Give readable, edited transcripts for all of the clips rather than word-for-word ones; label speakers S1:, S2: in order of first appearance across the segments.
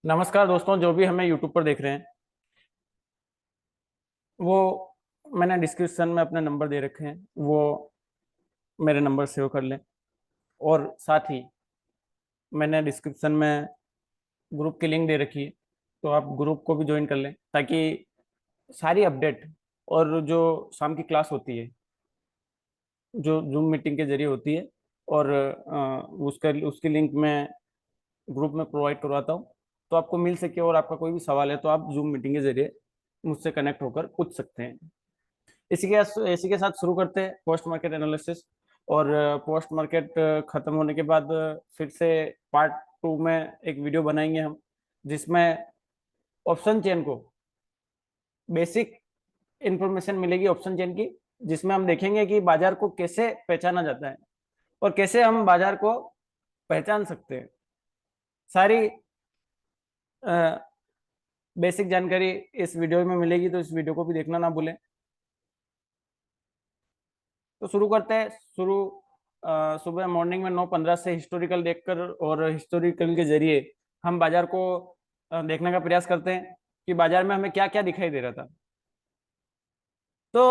S1: नमस्कार दोस्तों, जो भी हमें यूट्यूब पर देख रहे हैं वो मैंने डिस्क्रिप्शन में अपने नंबर दे रखे हैं, वो मेरे नंबर सेव कर लें। और साथ ही मैंने डिस्क्रिप्शन में ग्रुप की लिंक दे रखी है, तो आप ग्रुप को भी ज्वाइन कर लें ताकि सारी अपडेट और जो शाम की क्लास होती है जो जूम मीटिंग के जरिए होती है, और उसका उसकी लिंक मैं ग्रुप में प्रोवाइड करवाता हूँ, तो आपको मिल सके। और आपका कोई भी सवाल है तो आप जूम मीटिंग के जरिए मुझसे कनेक्ट होकर पूछ सकते हैं। इसी के साथ शुरू करते हैं पोस्ट मार्केट एनालिसिस। और पोस्ट मार्केट खत्म होने के बाद फिर से पार्ट 2 में एक वीडियो बनाएंगे हम, जिसमें ऑप्शन चेन को बेसिक इंफॉर्मेशन मिलेगी ऑप्शन चेन की, जिसमें हम देखेंगे कि बाजार को कैसे पहचाना जाता है और कैसे हम बाजार को पहचान सकते हैं। सारी बेसिक जानकारी इस वीडियो में मिलेगी, तो इस वीडियो को भी देखना ना भूलें। तो शुरू करते हैं। सुबह मॉर्निंग में 9:15 से हिस्टोरिकल देखकर और हिस्टोरिकल के जरिए हम बाजार को देखने का प्रयास करते हैं कि बाजार में हमें क्या क्या दिखाई दे रहा था। तो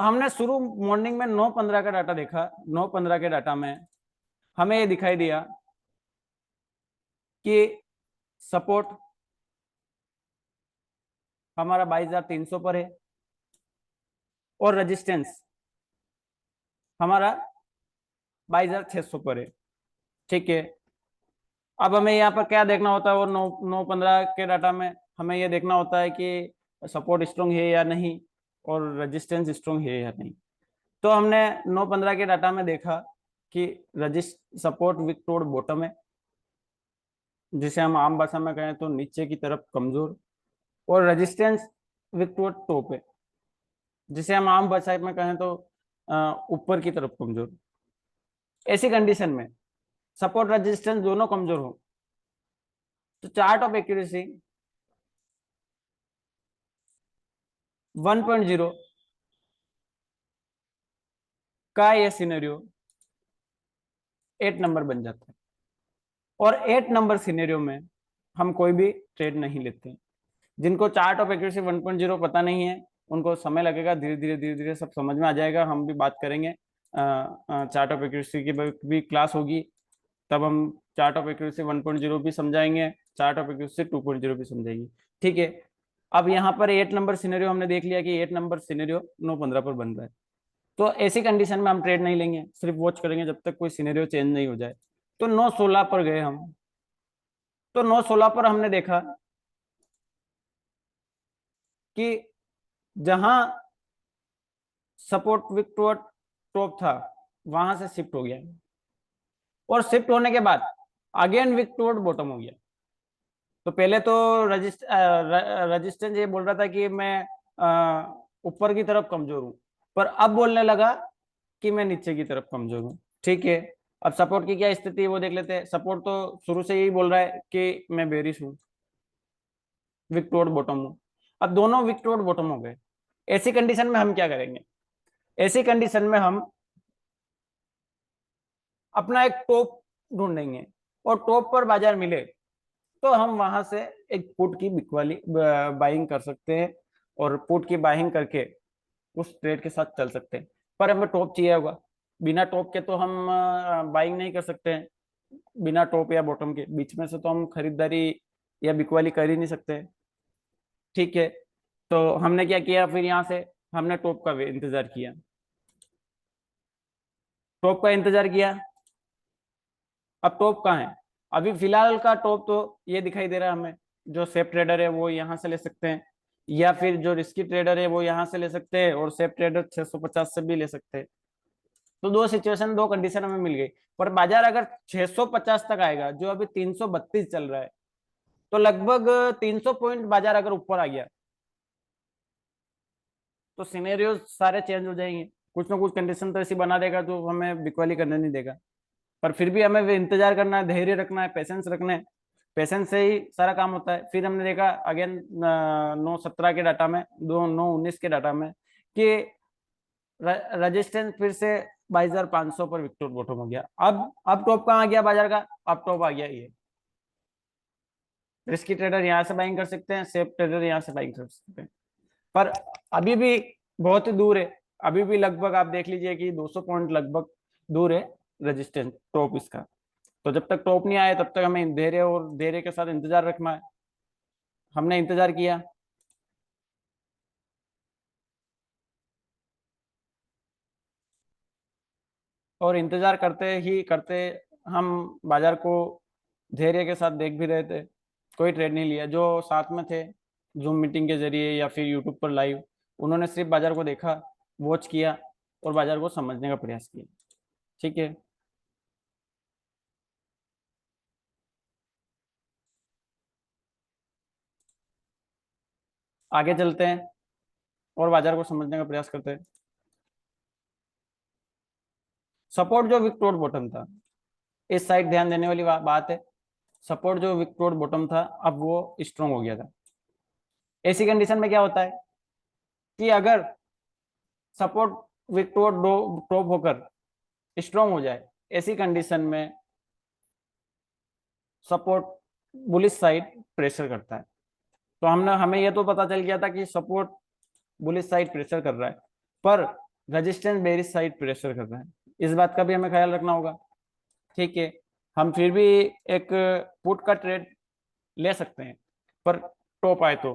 S1: हमने शुरू मॉर्निंग में 9:15 का डाटा देखा। 9:15 के डाटा में हमें ये दिखाई दिया कि सपोर्ट हमारा 22,300 पर है और रेजिस्टेंस हमारा 22,600 पर है। ठीक है, अब हमें यहाँ पर क्या देखना होता है, और 9:15 के डाटा में हमें ये देखना होता है कि सपोर्ट स्ट्रॉन्ग है या नहीं और रेजिस्टेंस स्ट्रॉन्ग है या नहीं। तो हमने 9:15 के डाटा में देखा कि resist support weak toward bottom है, जिसे हम आम भाषा में कहें तो नीचे की तरफ कमजोर, और रेजिस्टेंस विक टुवर्ड टॉप है, जिसे हम आम भाषा में कहें तो ऊपर की तरफ कमजोर। ऐसी कंडीशन में सपोर्ट रेजिस्टेंस दोनों कमजोर हो तो चार्ट ऑफ एक्यूरेसी 1.0 का यह सिनेरियो 8 नंबर बन जाता है। और 8 नंबर सिनेरियो में हम कोई भी ट्रेड नहीं लेते। जिनको चार्ट ऑफ एक्यूरेसी 1.0 पता नहीं है उनको समय लगेगा, धीरे धीरे धीरे धीरे सब समझ में आ जाएगा। हम भी बात करेंगे, चार्ट ऑफ एक्यूरेसी की भी क्लास होगी, तब हम चार्ट ऑफ एक्यूरेसी 1.0 भी समझाएंगे, चार्ट ऑफ एक्यूरेसी 2.0 भी समझाएंगे। ठीक है, अब यहाँ पर 8 नंबर सिनेरियो हमने देख लिया कि 8 नंबर सिनेरियो 9:15 पर बन रहा है। तो ऐसी कंडीशन में हम ट्रेड नहीं लेंगे, सिर्फ वॉच करेंगे जब तक कोई सिनेरियो चेंज नहीं हो जाए। तो 9:16 पर गए हम। तो 9:16 पर हमने देखा कि जहां सपोर्ट विक टुवर्ड टॉप था वहां से शिफ्ट हो गया, और शिफ्ट होने के बाद अगेन विक टुवर्ड बॉटम हो गया। तो पहले तो रजिस्टेंस ये बोल रहा था कि मैं ऊपर की तरफ कमजोर हूं, पर अब बोलने लगा कि मैं नीचे की तरफ कमजोर हूं। ठीक है, अब सपोर्ट की क्या स्थिति है वो देख लेते हैं। सपोर्ट तो शुरू से यही बोल रहा है कि मैं बेरिश हूं, विक टुवर्ड बॉटम हूं। अब दोनों विक टुवर्ड बॉटम हो गए। ऐसी कंडीशन में हम क्या करेंगे? ऐसी कंडीशन में हम अपना एक टॉप ढूंढेंगे, और टॉप पर बाजार मिले तो हम वहां से एक पुट की बिकवाली बाइंग कर सकते हैं, और पुट की बाइंग करके उस ट्रेड के साथ चल सकते हैं। पर हमें टॉप चाहिए होगा, बिना टॉप के तो हम बाइंग नहीं कर सकते हैं। बिना टॉप या बॉटम के बीच में से तो हम खरीदारी या बिकवाली कर ही नहीं सकते। ठीक है, तो हमने क्या किया, फिर यहाँ से हमने टॉप का इंतजार किया। टॉप का इंतजार किया। अब टॉप कहाँ है? अभी फिलहाल का टॉप तो ये दिखाई दे रहा है हमें। जो सेफ ट्रेडर है वो यहाँ से ले सकते हैं, या फिर जो रिस्की ट्रेडर है वो यहाँ से ले सकते हैं, और सेफ ट्रेडर 650 से भी ले सकते हैं। तो दो सिचुएशन, दो कंडीशन हमें मिल गई। पर बाजार अगर 650 तक आएगा, जो अभी 332 चल रहा है, तो लगभग 300 पॉइंट बाजार अगर ऊपर आ गया तो सिनेरियो सारे चेंज हो जाएंगे। कुछ ना कुछ कंडीशन तो ऐसी बना देगा जो हमें बिकवाली करने नहीं देगा। पर फिर भी हमें इंतजार करना है, धैर्य रखना है, पेशेंस रखना है। पेशेंस से ही सारा काम होता है। फिर हमने देखा अगेन 9:17 के डाटा में, 9:19 के डाटा में, कि रेजिस्टेंस फिर से 22,500 पर विक्टोर बॉटम हो गया। अब टॉप कहाँ आ गया बाजार का? अब टॉप आ गया ये रिस्की ट्रेडर यहाँ से बाइंग कर सकते हैं, सेफ ट्रेडर यहाँ से बाइंग कर सकते हैं। पर अभी भी बहुत ही दूर है, अभी भी लगभग आप देख लीजिए कि 200 पॉइंट लगभग दूर है रेजिस्टेंस टॉप इसका। तो जब तक टॉप नहीं आए तब तक हमें धैर्य और धैर्य के साथ इंतजार रखना है। हमने इंतजार किया, और इंतजार करते ही करते हम बाजार को धैर्य के साथ देख भी रहे थे। कोई ट्रेड नहीं लिया, जो साथ में थे जूम मीटिंग के जरिए या फिर यूट्यूब पर लाइव, उन्होंने सिर्फ बाजार को देखा, वॉच किया और बाजार को समझने का प्रयास किया। ठीक है, आगे चलते हैं और बाजार को समझने का प्रयास करते हैं। सपोर्ट जो विक्टोर बॉटम था, इस साइड ध्यान देने वाली बात है। सपोर्ट जो विक्टोर बॉटम था अब वो स्ट्रॉन्ग हो गया था। ऐसी कंडीशन में क्या होता है कि अगर सपोर्ट विक्टोर टॉप होकर स्ट्रॉन्ग हो जाए, ऐसी कंडीशन में सपोर्ट बुलिश साइड प्रेशर करता है। तो हमें यह तो पता चल गया था कि सपोर्ट बुलिश साइड प्रेशर कर रहा है, पर रेजिस्टेंस बेरिश साइड प्रेशर कर रहा है। इस बात का भी हमें ख्याल रखना होगा। ठीक है, हम फिर भी एक पुट का ट्रेड ले सकते हैं, पर टॉप आए तो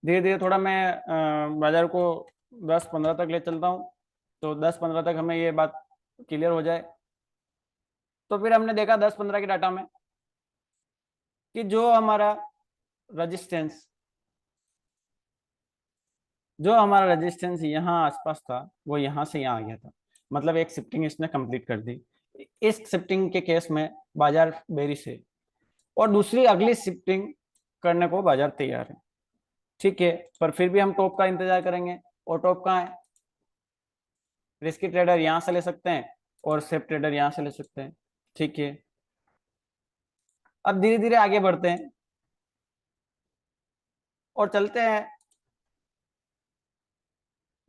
S1: धीरे धीरे थोड़ा मैं बाजार को 10-15 तक ले चलता हूँ, तो 10-15 तक हमें ये बात क्लियर हो जाए। तो फिर हमने देखा 10-15 के डाटा में कि रजिस्टेंस जो हमारा रेजिस्टेंस यहाँ आसपास था वो यहाँ से यहाँ आ गया था, मतलब एक शिफ्टिंग इसने कंप्लीट कर दी। इस शिफ्टिंग के केस में बाजार बेरिश है और दूसरी अगली शिफ्टिंग करने को बाजार तैयार है। ठीक है, पर फिर भी हम टॉप का इंतजार करेंगे। और टॉप कहाँ है? रिस्की ट्रेडर यहाँ से ले सकते हैं और सेफ ट्रेडर यहाँ से ले सकते हैं। ठीक है, अब धीरे धीरे आगे बढ़ते हैं और चलते हैं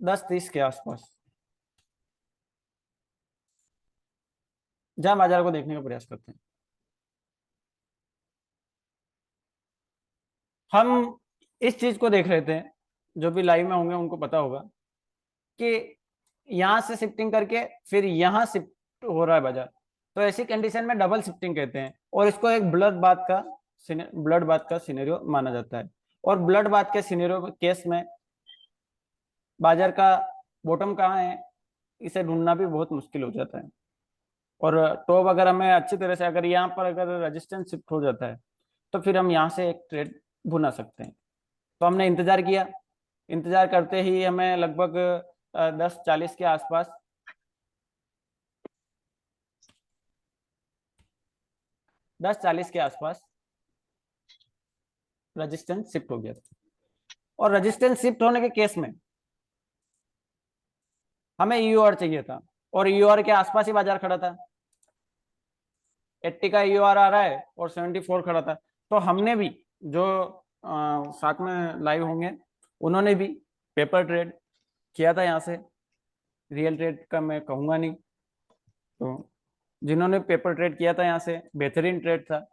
S1: 10:30 के आसपास, जहां बाजार को देखने का प्रयास करते हैं। हम इस चीज को देख रहे थे, जो भी लाइव में होंगे उनको पता होगा कि यहाँ से शिफ्टिंग करके फिर यहाँ शिफ्ट हो रहा है बाजार। तो ऐसी कंडीशन में डबल शिफ्टिंग कहते हैं और इसको एक ब्लड बात का सिनेरियो माना जाता है। और ब्लड बात के सिनेरियो केस में बाजार का बॉटम कहाँ है इसे ढूंढना भी बहुत मुश्किल हो जाता है। और टॉप अगर हमें अच्छी तरह से, अगर यहाँ पर अगर रेजिस्टेंस शिफ्ट हो जाता है तो फिर हम यहाँ से एक ट्रेड भुना सकते हैं। तो हमने इंतजार किया, इंतजार करते ही हमें लगभग 10:40 के आसपास 10:40 के आसपास रेजिस्टेंस शिफ्ट हो गया था। और रेजिस्टेंस शिफ्ट होने के केस में हमें ईयूआर चाहिए था और ईयूआर के आसपास ही बाजार खड़ा था। 80 का ईयूआर आ रहा है और 74 खड़ा था। तो हमने भी जो साथ में लाइव होंगे उन्होंने भी पेपर ट्रेड किया था यहाँ से। रियल ट्रेड का मैं कहूँगा नहीं, तो जिन्होंने पेपर ट्रेड किया था यहाँ से बेहतरीन ट्रेड था।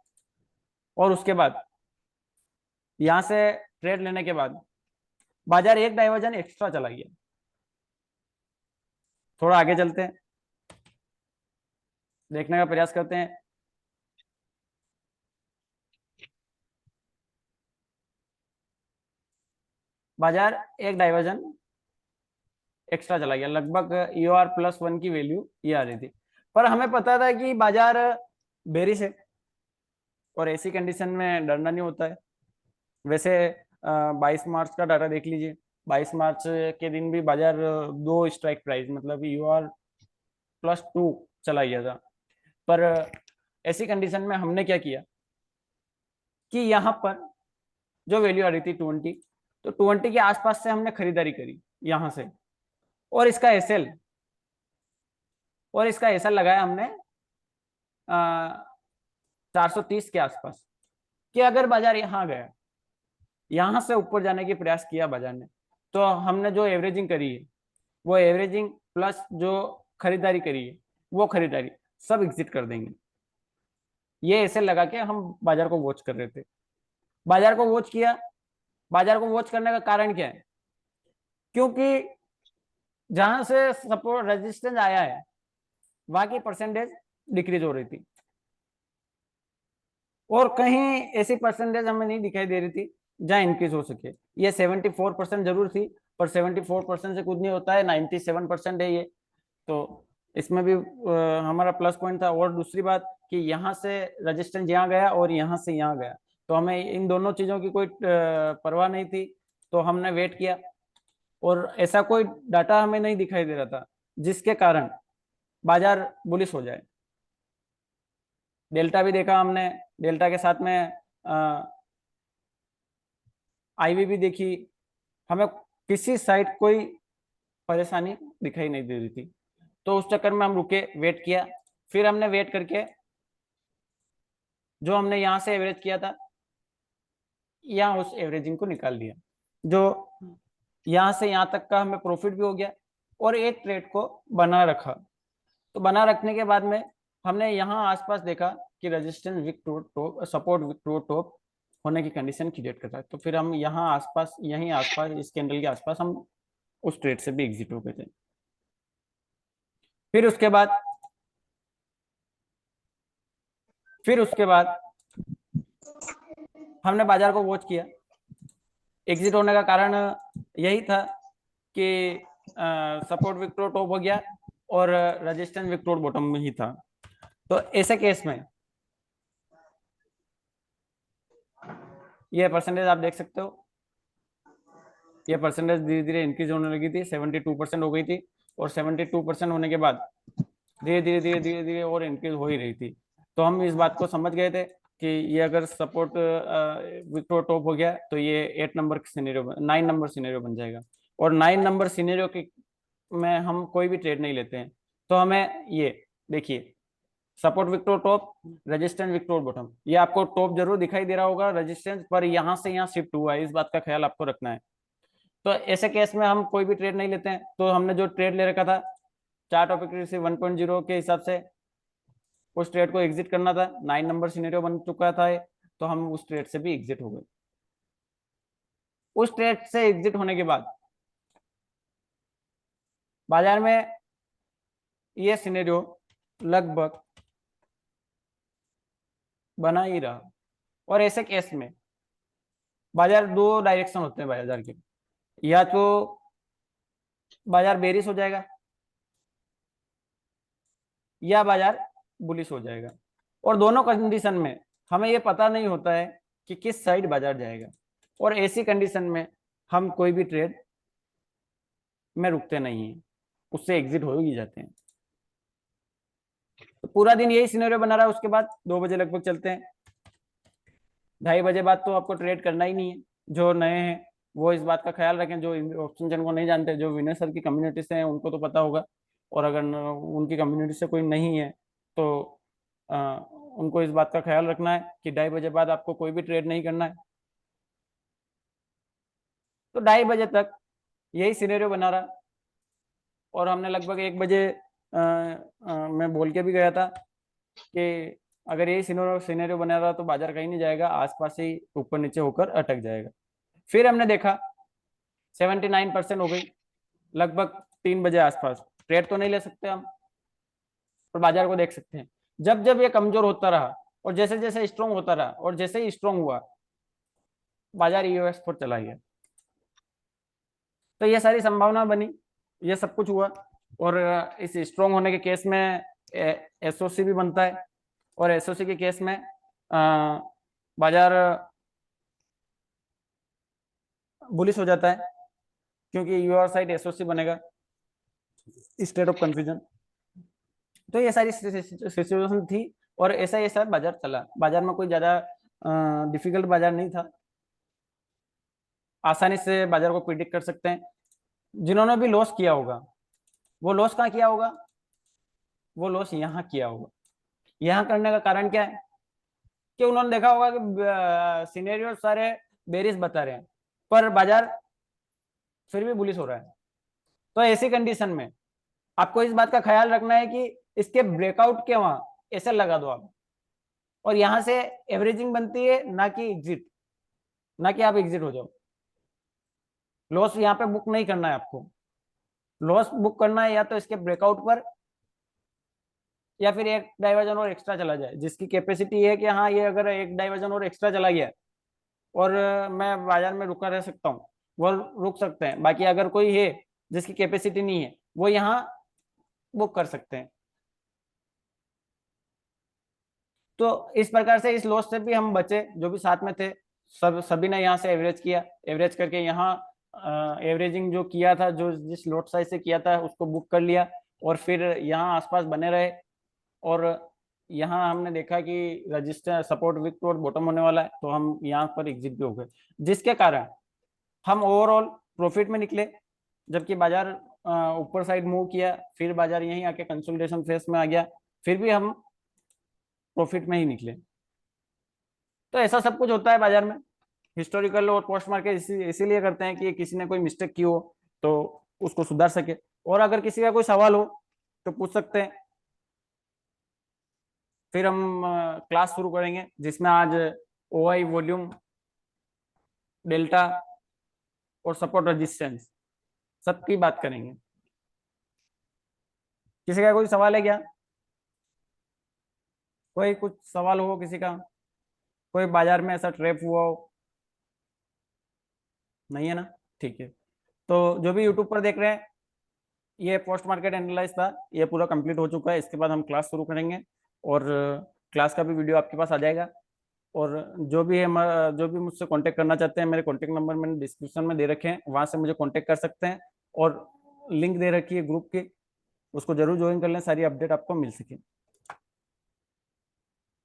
S1: और उसके बाद यहाँ से ट्रेड लेने के बाद बाजार एक डाइवर्जन एक्स्ट्रा चला गया। थोड़ा आगे चलते हैं, देखने का प्रयास करते हैं। बाजार एक डाइवर्जन एक्स्ट्रा चला गया, लगभग EOR+1 की वैल्यू ये आ रही थी, पर हमें पता था कि बाजार बेरिश है और ऐसी कंडीशन में डरना नहीं होता है। वैसे 22 मार्च का डाटा देख लीजिए, 22 मार्च के दिन भी बाजार 2 स्ट्राइक प्राइस मतलब EOR+2 चला गया था। पर ऐसी कंडीशन में हमने क्या किया कि यहाँ पर जो वैल्यू आ रही थी 20, तो 20 के आसपास से हमने खरीदारी करी यहाँ से, और इसका एसएल लगाया हमने 430 के आसपास, कि अगर बाजार यहाँ गया, यहाँ से ऊपर जाने की प्रयास किया बाजार ने, तो हमने जो एवरेजिंग करी है वो एवरेजिंग प्लस जो खरीदारी करी है वो खरीदारी सब एग्जिट कर देंगे। ये ऐसे लगा के हम बाजार को वॉच कर रहे थे। बाजार को वॉच किया। बाजार को वॉच करने का कारण क्या है? क्योंकि जहां से सपोर्ट रेजिस्टेंस आया है वहां की परसेंटेज डिक्रीज हो रही थी, और कहीं ऐसी परसेंटेज हमें नहीं दिखाई दे रही थी जहां इंक्रीज हो सके। ये 74% जरूर थी, पर 74% से कुछ नहीं होता है, 97% है ये। तो इसमें भी हमारा प्लस पॉइंट था। और दूसरी बात कि यहाँ से रजिस्टेंस यहाँ गया और यहाँ से यहाँ गया, तो हमें इन दोनों चीजों की कोई परवाह नहीं थी, तो हमने वेट किया और ऐसा कोई डाटा हमें नहीं दिखाई दे रहा था जिसके कारण बाजार बुलिश हो जाए। डेल्टा भी देखा हमने, डेल्टा के साथ में आईवी भी देखी, हमें किसी साइड कोई परेशानी दिखाई नहीं दे रही थी। तो उस चक्कर में हम रुके, वेट किया। फिर हमने वेट करके जो हमने यहाँ से एवरेज किया था, यहाँ उस एवरेजिंग को निकाल दिया, जो यहाँ से यहाँ तक का हमें प्रॉफिट भी हो गया और एक ट्रेड को बना रखा। तो बना रखने के बाद में हमने यहाँ आसपास देखा कि resistance weak to top, support weak to top होने की कंडीशन क्रिएट कर रहा है। तो फिर हम यहाँ आसपास, यहीं आसपास इस कैंडल के आसपास हम उस ट्रेड से भी एग्जिट हो गए थे। फिर उसके बाद हमने बाजार को वॉच किया। एग्जिट होने का कारण यही था कि सपोर्ट विक्टोर टॉप हो गया और रेजिस्टेंस विक्टोर बॉटम में ही था। तो ऐसे केस में ये परसेंटेज आप देख सकते हो, ये परसेंटेज धीरे धीरे इंक्रीज होने लगी थी, 72% हो गई थी, और 72% होने के बाद धीरे धीरे धीरे धीरे धीरे और इंक्रीज हो ही रही थी। तो हम इस बात को समझ गए थे कि ये अगर सपोर्ट विक्टोर टॉप हो गया तो ये 8 नंबर सिनेरियो, 9 नंबर सिनेरियो बन जाएगा। और 9 नंबर सिनेरियो के में हम कोई भी ट्रेड नहीं लेते हैं। तो हमें ये देखिए, support victor top, resistance victor bottom, ये आपको टॉप जरूर दिखाई दे रहा होगा रेजिस्टेंस पर, यहाँ से यहाँ शिफ्ट हुआ है, इस बात का ख्याल आपको रखना है। तो ऐसे केस में हम कोई भी ट्रेड नहीं लेते हैं। तो हमने जो ट्रेड ले रखा था चार्ट ऑफ एक्यूरेसी 1.0 के हिसाब से, उस ट्रेड को एग्जिट करना था। 9 नंबर सिनेरियो बन चुका था, तो हम उस ट्रेड से भी एग्जिट हो गए। उस ट्रेड से एग्जिट होने के बाद बाजार में ये सिनेरियो लगभग बना ही रहा। और ऐसे केस में बाजार दो डायरेक्शन होते हैं बाजार के, या तो बाजार बेरिश हो जाएगा या बाजार बुलिश हो जाएगा। और दोनों कंडीशन में हमें ये पता नहीं होता है कि किस साइड बाजार जाएगा, और ऐसी कंडीशन में हम कोई भी ट्रेड में रुकते नहीं हैं, उससे एग्जिट हो ही जाते हैं। तो पूरा दिन यही सिनेरियो बना रहा है। उसके बाद 2 बजे लगभग चलते हैं, 2:30 बजे बाद तो आपको ट्रेड करना ही नहीं है। जो नए हैं वो इस बात का ख्याल रखें, जो ऑप्शन चैन को नहीं जानते, जो विनर सर की कम्युनिटी से हैं उनको तो पता होगा, और अगर उनकी कम्युनिटी से कोई नहीं है तो उनको इस बात का ख्याल रखना है कि 2:30 बजे बाद आपको कोई भी ट्रेड नहीं करना है। तो 2:30 बजे तक यही सिनेरियो बना रहा, और हमने लगभग 1 बजे मैं बोल के भी गया था कि अगर यही सिनेरियो बना रहा तो बाजार कहीं नहीं जाएगा, आसपास ही ऊपर नीचे होकर अटक जाएगा। फिर हमने देखा 79% हो गई लगभग 3 बजे आसपास। ट्रेड तो नहीं ले सकते हम, पर बाजार को देख सकते हैं। जब जब ये कमजोर होता रहा और जैसे जैसे स्ट्रॉन्ग होता रहा, और जैसे ही स्ट्रॉन्ग हुआ बाजार ईओएस पर चला गया। तो ये सारी संभावना बनी, ये सब कुछ हुआ। और इस स्ट्रॉन्ग होने के केस में एसओसी भी बनता है, और एसओसी के केस में बाजार बुलिश हो जाता है, क्योंकि यूआर साइड एसओसी बनेगा, स्टेट ऑफ कंफ्यूजन। तो ये सारी सिचुएशन थी, और ऐसा ऐसा बाजार चला। बाजार में कोई ज्यादा डिफिकल्ट बाजार नहीं था, आसानी से बाजार को प्रिडिक्ट कर सकते हैं। जिन्होंने भी लॉस किया होगा वो लॉस कहाँ किया होगा? वो लॉस यहाँ किया होगा। यहाँ करने का कारण क्या है कि उन्होंने देखा होगा कि सिनेरियो सारे बेरिश बता रहे हैं, पर बाजार फिर भी बुलिश हो रहा है। तो ऐसी कंडीशन में आपको इस बात का ख्याल रखना है कि इसके ब्रेकआउट के वहां ऐसे लगा दो आप, और यहां से एवरेजिंग बनती है ना कि एग्जिट। ना कि आप एग्जिट हो जाओ। लॉस यहाँ पे बुक नहीं करना है आपको। लॉस बुक करना है या तो इसके ब्रेकआउट पर, या फिर एक डाइवर्जन और एक्स्ट्रा चला जाए, जिसकी कैपेसिटी है कि हाँ ये अगर एक डाइवर्जन और एक्स्ट्रा चला गया और मैं बाजार में रुका रह सकता हूँ, वो रुक सकते हैं। बाकी अगर कोई है जिसकी कैपेसिटी नहीं है, वो यहाँ बुक कर सकते हैं। तो इस प्रकार से इस लॉस से भी हम बचे, जो भी साथ में थे सभी ने यहाँ से एवरेज किया। एवरेज करके यहाँ एवरेजिंग जो किया था, जो जिस लॉट साइज से किया था उसको बुक कर लिया, और फिर यहाँ आसपास बने रहे। और यहाँ हमने देखा कि रजिस्टर सपोर्ट वीक और बॉटम होने वाला है, तो हम यहाँ पर एग्जिट भी हो गए, जिसके कारण हम ओवरऑल प्रॉफिट में निकले। जबकि बाजार ऊपर साइड मूव किया, फिर बाजार यहीं आके कंसोलिडेशन फेस में आ गया, फिर भी हम प्रॉफिट में ही निकले। तो ऐसा सब कुछ होता है बाजार में। हिस्टोरिकल और पोस्ट मार्केट इसीलिए करते हैं कि किसी ने कोई मिस्टेक की हो तो उसको सुधार सके। और अगर किसी का कोई सवाल हो तो पूछ सकते हैं। फिर हम क्लास शुरू करेंगे, जिसमें आज ओआई वॉल्यूम, डेल्टा और सपोर्ट रेजिस्टेंस सबकी बात करेंगे। किसी का कोई सवाल है क्या? कोई कुछ सवाल हो किसी का? कोई बाजार में ऐसा ट्रैप हुआ हो? नहीं है ना? ठीक है। तो जो भी यूट्यूब पर देख रहे हैं, ये पोस्ट मार्केट एनालाइज था, ये पूरा कंप्लीट हो चुका है। इसके बाद हम क्लास शुरू करेंगे, और क्लास का भी वीडियो आपके पास आ जाएगा। और जो भी मुझसे कांटेक्ट करना चाहते हैं, मेरे कांटेक्ट नंबर मैंने डिस्क्रिप्शन में दे रखे हैं, वहां से मुझे कांटेक्ट कर सकते हैं। और लिंक दे रखी है ग्रुप की, उसको जरूर ज्वाइन कर लें, सारी अपडेट आपको मिल सके।